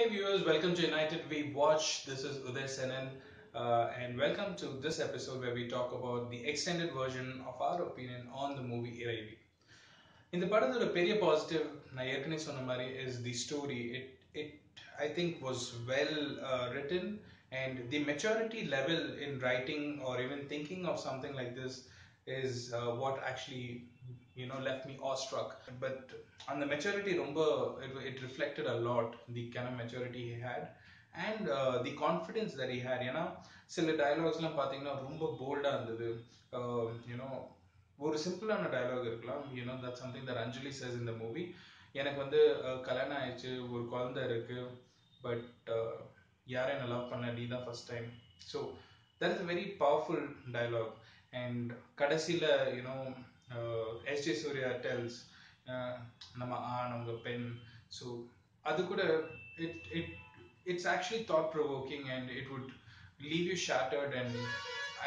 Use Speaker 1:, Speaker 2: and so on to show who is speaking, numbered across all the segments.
Speaker 1: Hey viewers, welcome to United We Watch. This is Uday Senan, and welcome to this episode where we talk about the extended version of our opinion on the movie Iraivi. இந்த படத்தோட பெரிய positive நான் ஏற்கனவே சொன்ன மாதிரி is the story. It I think was well written, and the maturity level in writing or even thinking of something like this is what actually left me awestruck. But on the maturity ரொம்ப it reflected a lot the kind of maturity he had and the confidence that he had. ஏன்னா சில டயலாக்ஸ்லாம் பார்த்தீங்கன்னா ரொம்ப போல்டாக இருந்தது. You know ஒரு சிம்பிளான dialogue இருக்கலாம். That something that Anjali says in the movie. எனக்கு கல்யாணம் ஆயிடுச்சு, ஒரு குழந்தை இருக்கு, பட் யாரை என்ன லவ் பண்ண நீ தான் first time. So that is a very powerful dialogue. And கடைசியில் எஸ்ஜே சூர்யா டெல்ஸ் நம்ம ஆண் உங்க பெண். ஸோ அது கூட it's actually thought provoking, and it would leave you shattered, and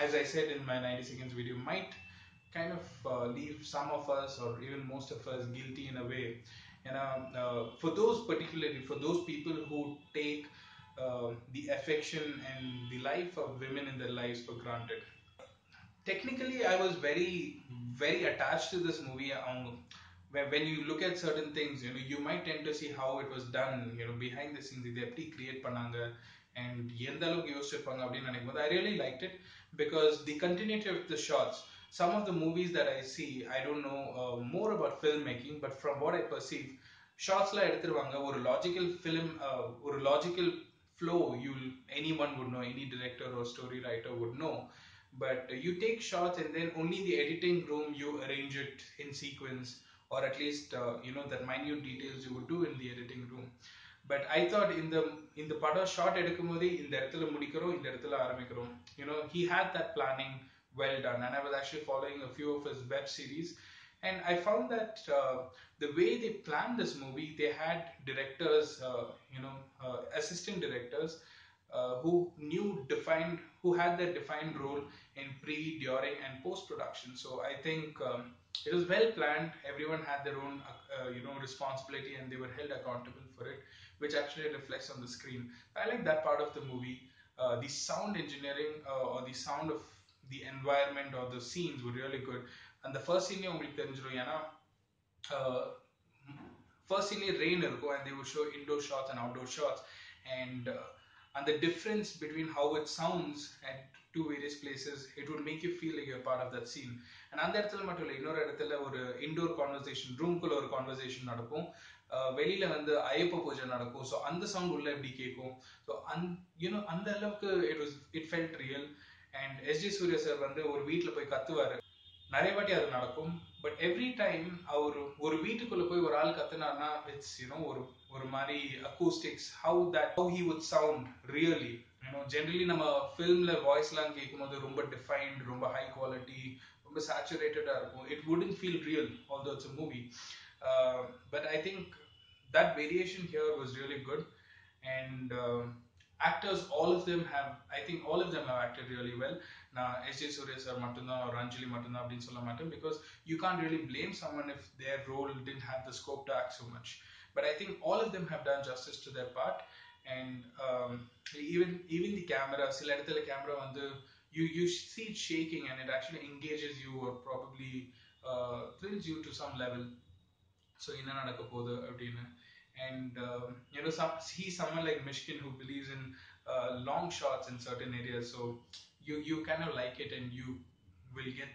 Speaker 1: as I said in my 90 seconds video, might kind of leave some of us or even most of us guilty in a way. For those particularly, for those people who take the affection and the life of women in their lives for granted. Technically, I was very attached to this movie. When you look at certain things, you might tend to see how it was done, behind the scenes. They எப்படி create பண்ணாங்க and எந்த அளவுக்கு யோசிச்சிருப்பாங்க அப்படின்னு நினைக்கும்போது I really liked it, because the continuity of the shots. Some of the movies that I see, I don't know more about filmmaking, but from what I perceive, shotsலாம் எடுத்துருவாங்க, ஒரு logical film, ஒரு logical flow anyone would know, any director or story writer would know. But you take shots and then only in the editing room you arrange it in sequence, or at least that minute details you would do in the editing room. But I thought in the படம் short எடுக்கும்போதே இந்த இடத்துல முடிக்கிறோம், இந்த இடத்துல ஆரம்பிக்கிறோம். He had that planning well done, and I was actually following a few of his web series, and I found that the way they planned this movie, they had directors, assistant directors who had their defined role in pre, during, and post production. So I think it was well planned. Everyone had their own responsibility, and they were held accountable for it, which actually reflects on the screen. I like that part of the movie. The sound engineering, or the sound of the environment or the scenes were really good. And the first scene உங்களுக்கு தெரிஞ்சிரும், ஏன்னா first scene rain இருக்கும், and they would show indoor shots and outdoor shots, and the difference between how it sounds at two various places, it would make you feel like you're part of that scene. And அந்த இடத்துல மட்டும் இல்லை, இன்னொரு இடத்துல ஒரு indoor conversation, ரூம்குள்ள ஒரு conversation நடக்கும், வெளியில ஐயப்ப பூஜை நடக்கும். ஸோ அந்த சவுண்ட் உள்ள எப்படி கேட்கும். ஸோ அந்த அளவுக்கு it felt real. And S J Suryah sir ஒரு வீட்டில் போய் கத்துவாரு, நிறைய வாட்டி அது நடக்கும். பட் எவ்ரி டைம் அவர் ஒரு வீட்டுக்குள்ள போய் ஒரு ஆள் கத்துனார்னா இட்ஸ் ஒரு மாதிரி அக்கூஸ்டிக்ஸ், how he would sound really. Generally நம்ம ஃபிலிம்ல வாய்ஸ்லாம் கேட்கும்போது ரொம்ப டிஃபைன்ட், ரொம்ப ஹை குவாலிட்டி, ரொம்ப சேச்சுரேட்டடா இருக்கும். It wouldn't feel real although it's a movie. But I think that variation here was really good. And actors, all of them have acted really well. நான் SJ Suryah sir மட்டும்தான் ஒரு அஞ்சலி மட்டும்தான் அப்படின்னு சொல்ல மாட்டேன், because you can't really blame someone if their role didn't have the scope to act so much. But I think all of them have done justice to their part. And even the camera, சில இடத்துல camera you see it shaking, and it actually engages you, or probably thrills you to some level. So என்ன நடக்க போகுது அப்படின்னு. And he's someone like Mishkin who believes in long shots in certain areas, so you kind of like it, and you will get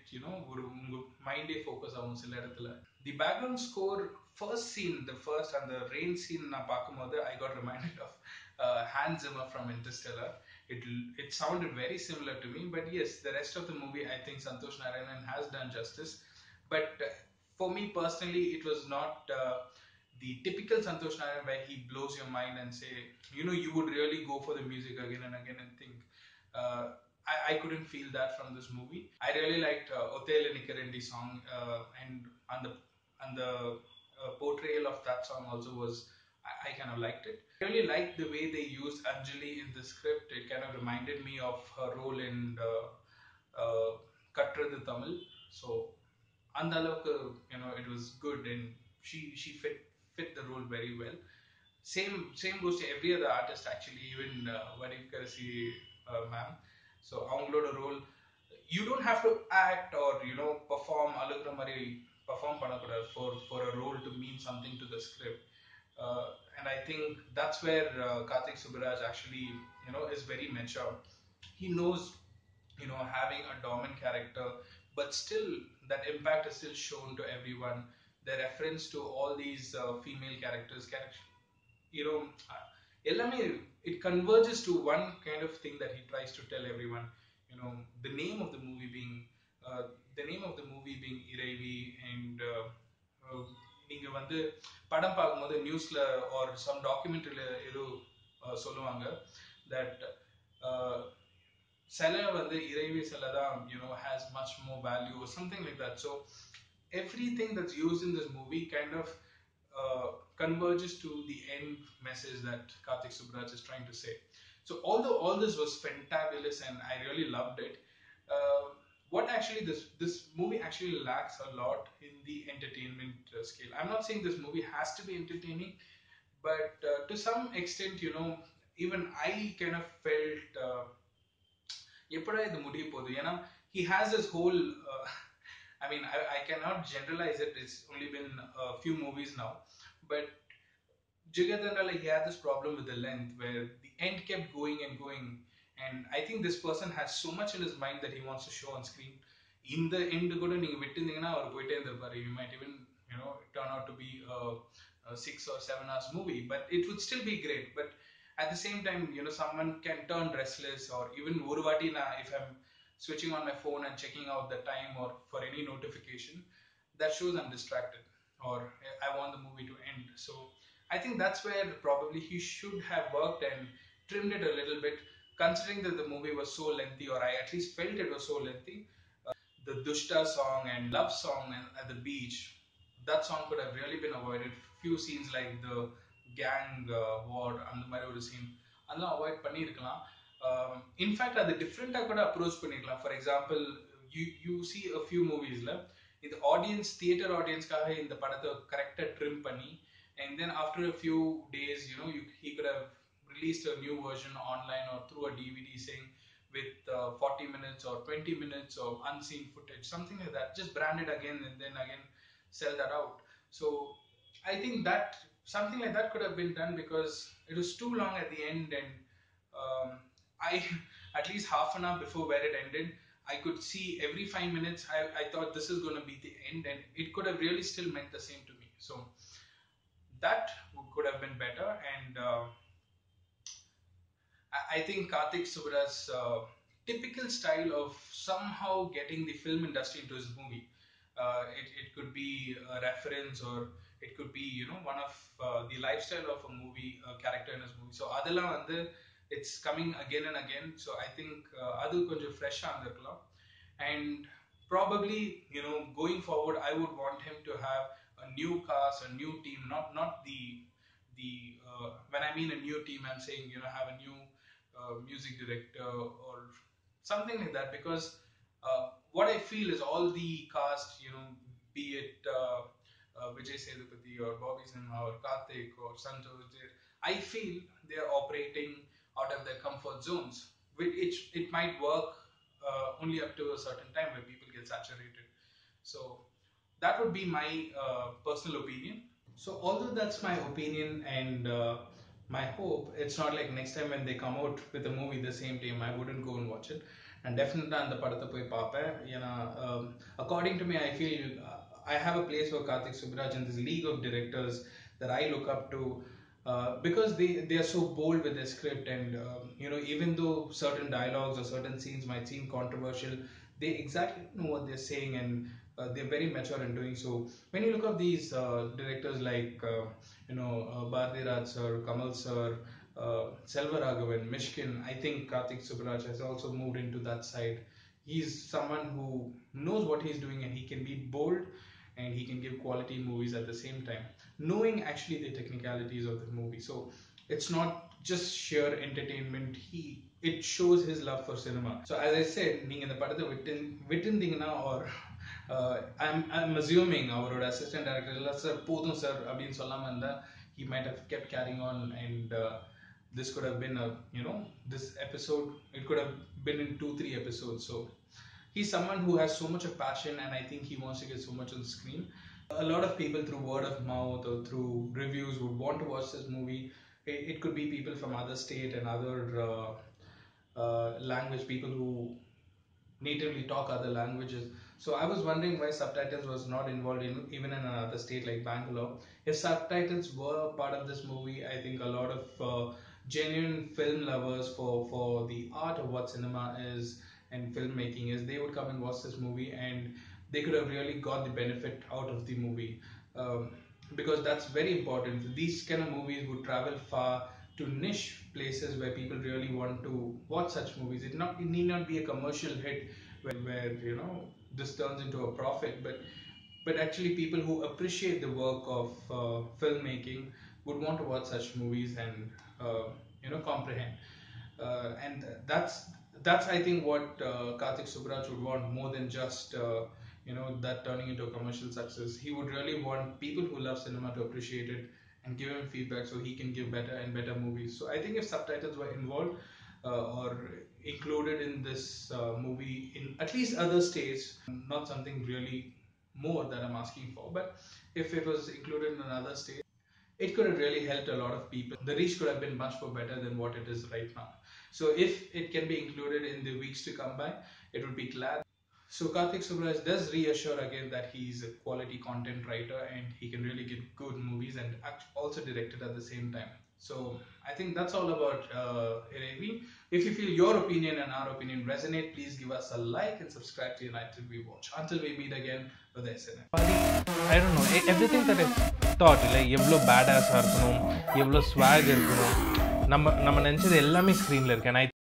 Speaker 1: ஒரு உங்க மைண்டே focus ஆகும் சில இடத்துல. The background score, first scene, and the rain scene நான் பார்க்கும்போது I got reminded of Hans Zimmer from Interstellar. It sounded very similar to me, but yes, the rest of the movie I think Santosh Narayanan has done justice. But for me personally, it was not the typical Santosh Narayan where he blows your mind and say, you would really go for the music again and again and think. I couldn't feel that from this movie. I really liked Othele Nikkarendi song, and the portrayal of that song also was, I kind of liked it. I really liked the way they used Anjali in the script. It kind of reminded me of her role in Katradhu Tamil. So and it was good, and she fit the role very well. same goes to every other artist actually, even Vadivkarasi ma'am. So அவங்களோட role, you don't have to act or perform அழுகுற மாதிரி perform பண்ணக்கூடாது for a role to mean something to the script. And I think that's where Karthik Subbaraj actually is very mature. He knows, having a dominant character, but still that impact is still shown to everyone. The reference to all these female characters can, you know எல்லாமே, it converges to one kind of thing that he tries to tell everyone. The name of the movie being uh, Iraivi. And நீங்க வந்து படம் பார்க்கும்போது நியூஸ்ல R some டாக்குமெண்ட்ரியில ஏதோ சொல்லுவாங்க that சிலை வந்து இறைவி சிலை தான் has much more value or something like that. So everything that's used in this movie kind of converges to the end message that Karthik Subbaraj is trying to say. So although all this was fantabulous and I really loved it, what actually this movie actually lacks a lot in the entertainment scale. I'm not saying this movie has to be entertaining, but to some extent, even I kind of felt எப்படா இது முடிய போகுது, ஏன்னா he has this whole I mean, I cannot generalize it. It's only been a few movies now, but Jigadandala, he had this problem with the length where the end kept going and going, and I think this person has so much in his mind that he wants to show on screen. In the end கூட நீங்க விட்டுருந்தீங்கன்னா அவர் போயிட்டே இருந்திருப்பாரு. You might even turn out to be a 6 or 7 hours movie, but it would still be great. But at the same time, someone can turn restless, or even ஒரு வாட்டி if I'm switching on my phone and checking out the time or for any notification, that shows I'm distracted or I want the movie to end. So I think that's where probably he should have worked and trimmed it a little bit, considering that the movie was so lengthy, or I at least felt it was so lengthy. The Dushta song and love song at the beach, that song could have really been avoided. Few scenes like the gang war and the மாதிரி scene அதெல்லாம் avoid பண்ணியிருக்கலாம். In fact அது டிஃப்ரெண்டாக கூட approach பண்ணிக்கலாம். For example, you see a few மூவிஸில் இது audience, theatre ஆடியன்ஸ்க்காக இந்த படத்தை கரெக்டாக ட்ரிம் பண்ணி, and then after a few days, he could have released a new version online or through a DVD saying with 40 minutes or 20 minutes of unseen footage, something like that, just brand it again and then again sell that out. So I think that something like that could have been done, because it was too long at the end, and I at least half an hour before where it ended, I could see every 5 minutes I thought this is going to be the end, and it could have really still meant the same to me. So that could have been better. And I think Karthik Subbaraj's typical style of somehow getting the film industry into his movie, it could be a reference, or it could be one of the lifestyle of a movie character in his movie. So adella வந்து it's coming again and again. So I think adu konjam fresh ah irundhukalam. And probably going forward, I would want him to have a new cast, a new team, not the when I mean a new team, I'm saying have a new music director or something like that, because what I feel is all the cast, be it Vijay Sethupathi or Bobby Sinha or Karthik or Santosh, I feel they are operating out of their comfort zones. It might work only up to a certain time where people get saturated. So that would be my personal opinion. So although that's my opinion and my hope, it's not like next time when they come out with a movie the same time I wouldn't go and watch it. And definitely அந்த படத்தை போய் பார்ப்பேன். ஏன்னா according to me, I feel I have a place for Karthik Subbaraj in this league of directors that I look up to, because they are so bold with their script, and even though certain dialogues or certain scenes might seem controversial, they exactly know what they're saying, and they're very mature in doing so. When you look at these directors like Bharati Raj sir, Kamal sir, Selva Raghavan, Mishkin, I think Karthik Subbaraj has also moved into that side. He's someone who knows what he's doing, and he can be bold and he can give quality movies at the same time, knowing actually the technicalities of the movie. So it's not just sheer entertainment. It shows his love for cinema. So as I said, நீங்க இந்த படத்தை விட்டுருந்தீங்கன்னா, or I'm assuming அவரோட assistant director இல்ல sir போதும் sir அப்படின்னு சொல்லாம இருந்தா, he might have kept carrying on, and this could have been a, this episode, it could have been in 2-3 episodes. So he's someone who has so much of passion, and I think he wants to get so much on screen. A lot of people through word of mouth or through reviews would want to watch this movie. It could be people from other state and other language, people who natively talk other languages. So I was wondering why subtitles was not involved in, even in another state like Bangalore. If subtitles were part of this movie, I think a lot of genuine film lovers for the art of what cinema is and filmmaking is, they would come and watch this movie, and they could have really got the benefit out of the movie. Because that's very important. These kind of movies would travel far to niche places where people really want to watch such movies. It need not be a commercial hit where this turns into a profit, but actually people who appreciate the work of filmmaking would want to watch such movies and comprehend. And that's I think what Karthik Subraj would want more than just that turning into a commercial success. He would really want people who love cinema to appreciate it and give him feedback so he can give better and better movies. So I think if subtitles were involved or included in this movie in at least other states, not something really more that I'm asking for, but if it was included in another state, it could have really helped a lot of people. The reach could have been much more better than what it is right now. So if it can be included in the weeks to come by, it would be glad. So Karthik Subraj does reassure again that he's a quality content writer and he can really get good movies and also direct it at the same time. So I think that's all about Iraivi. If you feel your opinion and our opinion resonate, please give us a like and subscribe to United We Watch. Until we meet again with SNM.
Speaker 2: I don't know, everything that I thought, like எவ்வளோ பேடாஸாக இருக்கணும், எவ்வளோ swag இருக்கணும், நம்ம நினச்சது எல்லாமே ஸ்க்ரீனில் இருக்கு.